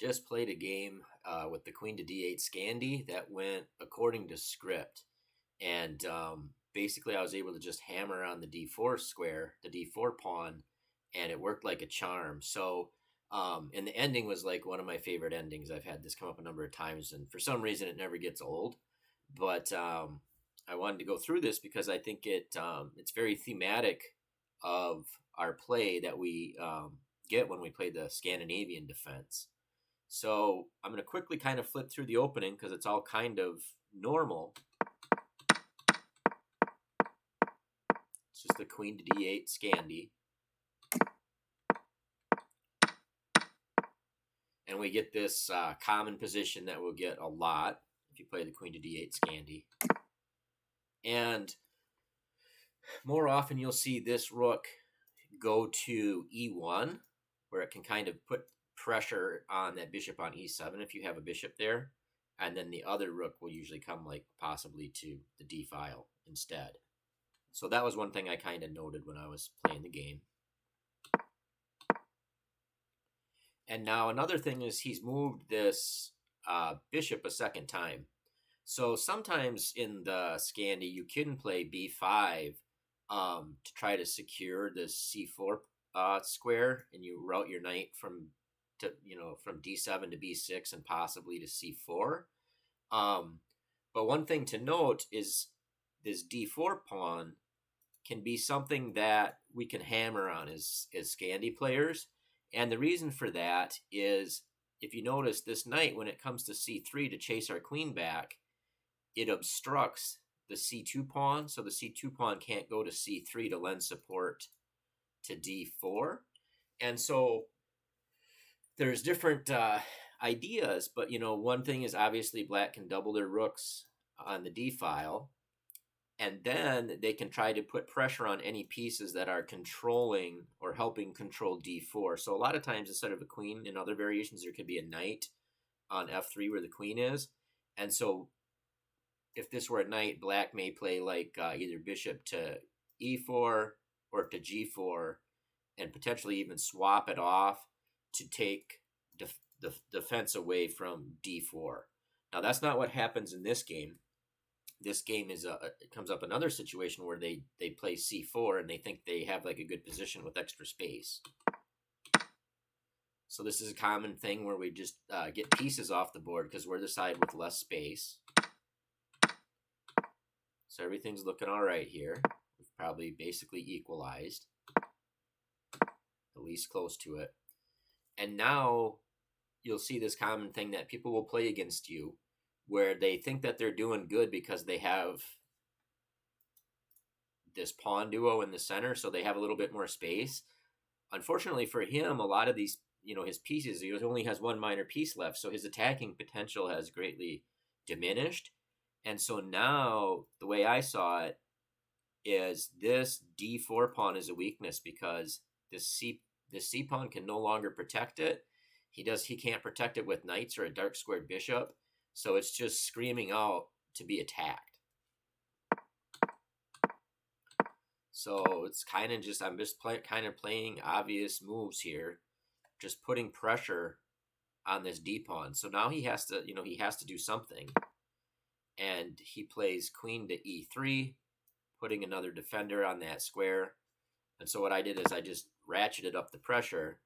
just played a game with the queen to d8 Scandi that went according to script. And basically, I was able to just hammer on the d4 square, the d4 pawn, and it worked like a charm. So, and the ending was like one of my favorite endings. I've had this come up a number of times, and for some reason, it never gets old. But I wanted to go through this because I think it's very thematic of our play that we get when we play the Scandinavian defense. So I'm going to quickly kind of flip through the opening because it's all kind of normal. It's just the queen to d8 Scandi. And we get this common position that we'll get a lot if you play the queen to d8 Scandi. And more often you'll see this rook go to e1, where it can kind of put pressure on that bishop on e7 if you have a bishop there. And then the other rook will usually come like possibly to the d file instead. So that was one thing I kind of noted when I was playing the game. And now another thing is he's moved this bishop a second time. So sometimes in the Scandi, you can play b5 to try to secure the c4 square, and you route your knight from d7 to b6 and possibly to c4. But one thing to note is this d4 pawn can be something that we can hammer on as Scandi players. And the reason for that is, if you notice, this knight, when it comes to c3 to chase our queen back, it obstructs the c2 pawn. So the c2 pawn can't go to c3 to lend support to d4. And so there's different ideas, but one thing is obviously black can double their rooks on the d file, and then they can try to put pressure on any pieces that are controlling or helping control d4. So a lot of times, instead of a queen, in other variations, there could be a knight on f3 where the queen is. And so if this were a knight, black may play like either bishop to e4 or to g4, and potentially even swap it off to take the defense away from d4. Now, that's not what happens in this game. This game is it comes up another situation where they play c4 and they think they have like a good position with extra space. So this is a common thing where we just get pieces off the board because we're the side with less space. So everything's looking all right here. We've probably basically equalized, at least close to it. And now you'll see this common thing that people will play against you, where they think that they're doing good because they have this pawn duo in the center, so they have a little bit more space. Unfortunately for him, a lot of these, his pieces, he only has one minor piece left, so his attacking potential has greatly diminished. And so now, the way I saw it is this d4 pawn is a weakness because this C pawn can no longer protect it. He can't protect it with knights or a dark squared bishop. So it's just screaming out to be attacked. So it's kind of just, I'm just kind of playing obvious moves here, just putting pressure on this d pawn. So now he has to do something. And he plays queen to e3, putting another defender on that square. And so what I did is I just ratcheted up the pressure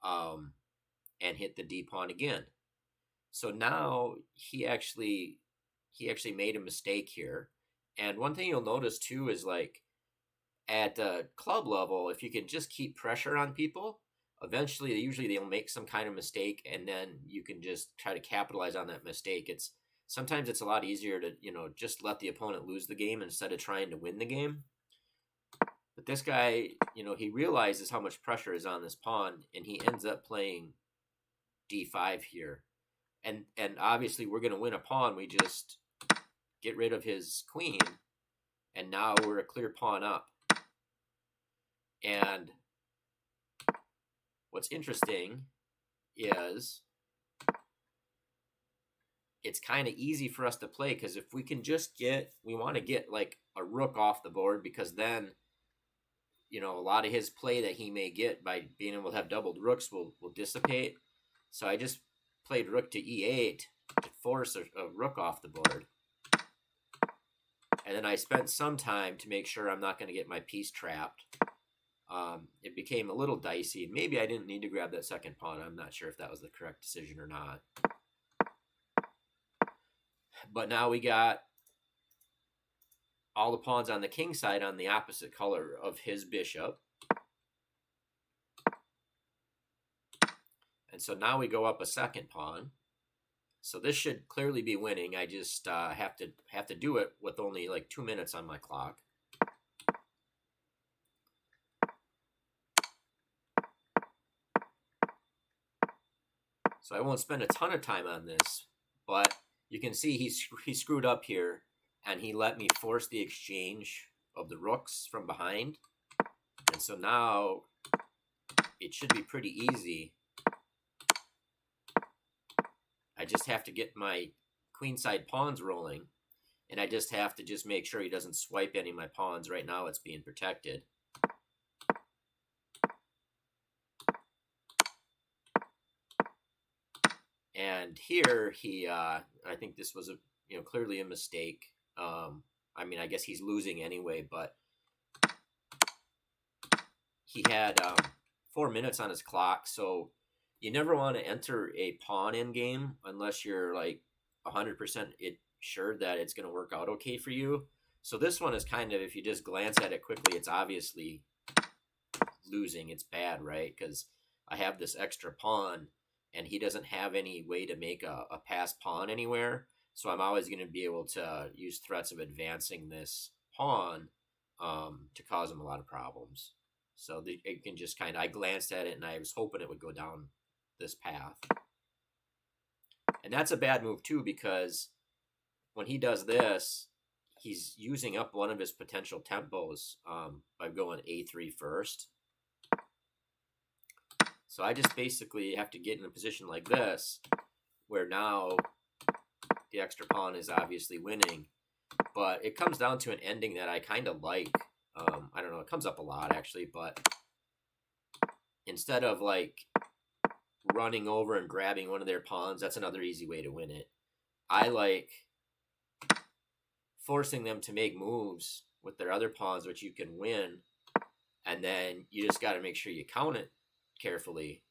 and hit the d pawn again. So now he actually made a mistake here. And one thing you'll notice too is, like, at the club level, if you can just keep pressure on people, eventually usually they'll make some kind of mistake, and then you can just try to capitalize on that mistake. Sometimes it's a lot easier to just let the opponent lose the game instead of trying to win the game. But this guy, he realizes how much pressure is on this pawn, and he ends up playing d5 here. And obviously we're going to win a pawn. We just get rid of his queen, and now we're a clear pawn up. And what's interesting is it's kind of easy for us to play, because if we can just we want to get like a rook off the board, because then a lot of his play that he may get by being able to have doubled rooks will dissipate. So I just played rook to e8 to force a rook off the board. And then I spent some time to make sure I'm not going to get my piece trapped. It became a little dicey. Maybe I didn't need to grab that second pawn. I'm not sure if that was the correct decision or not. But now we got all the pawns on the king side on the opposite color of his bishop. And so now we go up a second pawn. So this should clearly be winning. I just have to do it with only like 2 minutes on my clock. So I won't spend a ton of time on this, but you can see he screwed up here, and he let me force the exchange of the rooks from behind. And so now it should be pretty easy. I just have to get my queenside pawns rolling, and I just have to just make sure he doesn't swipe any of my pawns. Right now it's being protected. And here he, I think this was clearly a mistake. I mean, I guess he's losing anyway, but he had 4 minutes on his clock, so you never want to enter a pawn in game unless you're like 100% sure that it's going to work out okay for you. So this one is kind of, if you just glance at it quickly, it's obviously losing. It's bad, right? Because I have this extra pawn, and he doesn't have any way to make a passed pawn anywhere. So I'm always going to be able to use threats of advancing this pawn to cause him a lot of problems. So it can just kind of, I glanced at it and I was hoping it would go down this path. And that's a bad move too, because when he does this, he's using up one of his potential tempos by going a3 first. So I just basically have to get in a position like this, where now the extra pawn is obviously winning. But it comes down to an ending that I kind of like. I don't know, it comes up a lot actually, but instead of like running over and grabbing one of their pawns, that's another easy way to win it. I like forcing them to make moves with their other pawns, which you can win, and then you just got to make sure you count it carefully.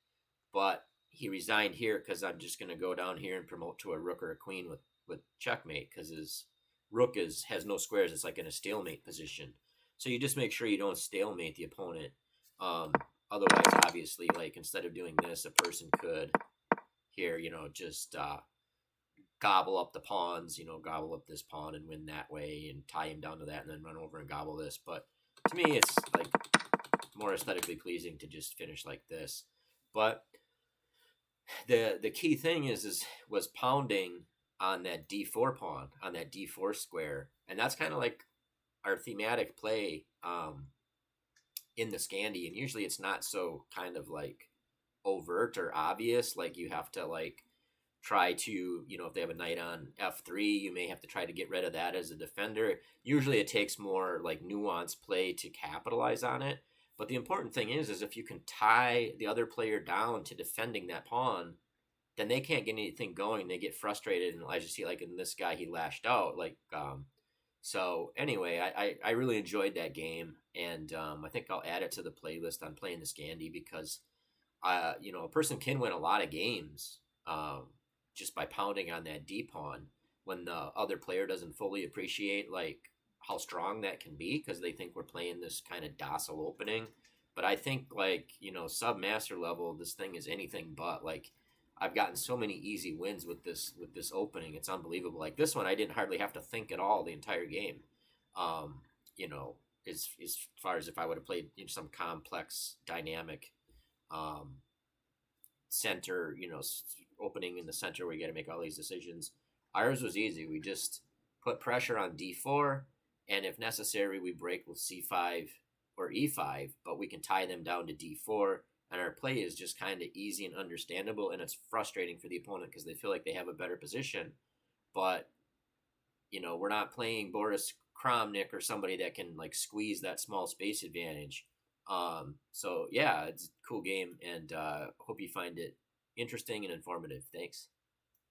But he resigned here because I'm just going to go down here and promote to a rook or a queen with checkmate, because his rook has no squares. It's like in a stalemate position. So you just make sure you don't stalemate the opponent. Otherwise, obviously, like instead of doing this, a person could here, just gobble up the pawns, gobble up this pawn and win that way and tie him down to that and then run over and gobble this. But to me, it's like more aesthetically pleasing to just finish like this. But the key thing was pounding on that d4 pawn, on that d4 square. And that's kind of like our thematic play in the Scandi. And usually it's not so kind of like overt or obvious. Like you have to like try to, if they have a knight on f3, you may have to try to get rid of that as a defender. Usually it takes more like nuanced play to capitalize on it. But the important thing is if you can tie the other player down to defending that pawn, then they can't get anything going. They get frustrated, and I just see like in this guy, he lashed out. So anyway, I really enjoyed that game, and I think I'll add it to the playlist on playing the Scandi, because a person can win a lot of games just by pounding on that D pawn when the other player doesn't fully appreciate like how strong that can be, because they think we're playing this kind of docile opening. But I think like sub-master level, this thing is anything but. Like I've gotten so many easy wins with this opening. It's unbelievable. Like this one, I didn't hardly have to think at all the entire game. As far as if I would have played some complex dynamic center, opening in the center where you got to make all these decisions. Ours was easy. We just put pressure on d4, and if necessary, we break with c5 or e5, but we can tie them down to d4. And our play is just kind of easy and understandable, and it's frustrating for the opponent because they feel like they have a better position. But, we're not playing Boris Kramnik or somebody that can like squeeze that small space advantage. So yeah, it's a cool game, and hope you find it interesting and informative. Thanks.